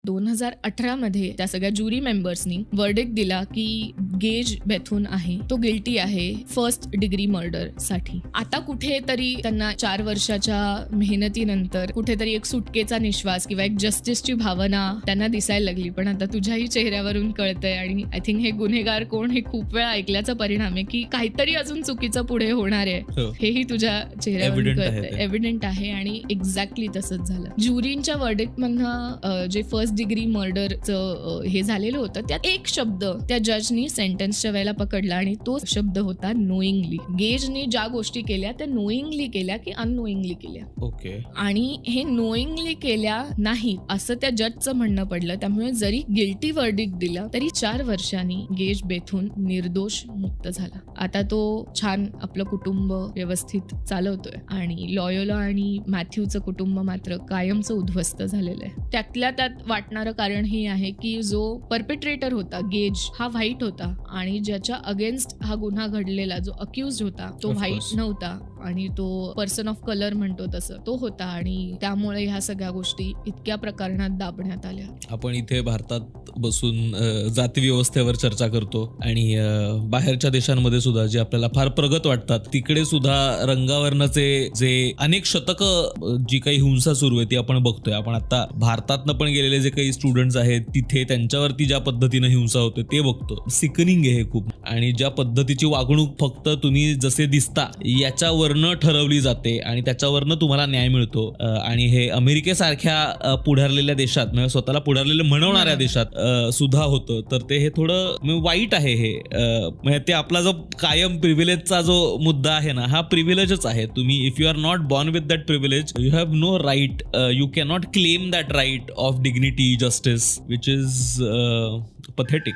2018 मध्ये त्या सगळ्या ज्युरी मेंबर्सनी वर्डिक्ट दिला की गेज बेथून आहे तो गिल्टी आहे 1st डिग्री मर्डर साठी. आता कुठेतरी त्यांना 4 वर्षाच्या मेहनतीनंतर कुठेतरी एक सुटकेचा निश्वास किंवा एक जस्टिसची भावना त्यांना दिसायला लागली. पण आता तुझ्याही चेहऱ्यावरून कळतंय आणि आय थिंक हे गुन्हेगार कोण हे खूप वेळा ऐकल्याचा परिणाम आहे की काहीतरी अजून चुकीचं पुढे होणार आहे हेही तुझ्या चेहऱ्यावरून कळतंय. एव्हिडंट आहे आणि एक्झॅक्टली तसंच झालं. ज्युरींच्या वर्डिक्ट मधनं जे 1st डिग्री मर्डरचं हे झालेलं होतं त्यात एक शब्द त्या जजनी सेंटेन्सच्या वेळेला पकडला आणि तो शब्द होता नोईंगली. गेजने ज्या गोष्टी केल्या त्या नोईंगली केल्या की अननोईंगली केल्या. ओके. आणि हे नोईंगली केल्या नाही असं त्या जजचं म्हणणं पडलं. त्यामुळे जरी गिल्टी वर्डिक्ट दिला तरी 4 वर्षांनी गेज बेथून निर्दोष मुक्त झाला. आता तो छान आपलं कुटुंब व्यवस्थित चालवतोय आणि लॉयोला आणि मॅथ्यूचं कुटुंब मात्र कायमचं उद्ध्वस्त झालेलं आहे. त्यातल्या त्यात वाटणारं कारण हे आहे की जो परपेट्रेटर होता गेज हा व्हाईट होता आणि ज्याच्या अगेन्स्ट हा गुन्हा घडलेला जो अक्युज्ड होता तो व्हाईट नव्हता आणि तो पर्सन ऑफ कलर म्हणतो तसं तो होता आणि त्यामुळे ह्या सगळ्या गोष्टी इतक्या प्रकरणात दाबण्यात आल्या. आपण इथे भारतात बसून जाती व्यवस्थेवर चर्चा करतो आणि बाहेरच्या देशांमध्ये सुद्धा जे आपल्याला फार प्रगत वाटतात तिकडे सुद्धा रंगावरणाचे जे अनेक शतकं जी काही हिंसा सुरू आहे ती आपण बघतोय. आपण आता भारतातनं पण गेलेले जे काही स्टुडंट्स आहेत तिथे त्यांच्यावरती ज्या पद्धतीनं हिंसा होते ते बघतो. सिकनिंग आहे हे खूप. आणि ज्या पद्धतीची वागणूक फक्त तुम्ही जसे दिसता याच्यावरनं ठरवली जाते आणि त्याच्यावरनं तुम्हाला न्याय मिळतो. आणि हे अमेरिकेसारख्या पुढारलेल्या देशात म्हणजे स्वतःला पुढारलेले म्हणवणाऱ्या देशात सुद्धा होतं. तर ते हे थोडं वाईट आहे. हे म्हणजे ते आपला जो कायम प्रिव्हिलेजचा जो मुद्दा आहे ना हा प्रिव्हिलेजच आहे. तुम्ही if you are not born with that privilege you have no right you can not claim that right of dignity justice which is pathetic.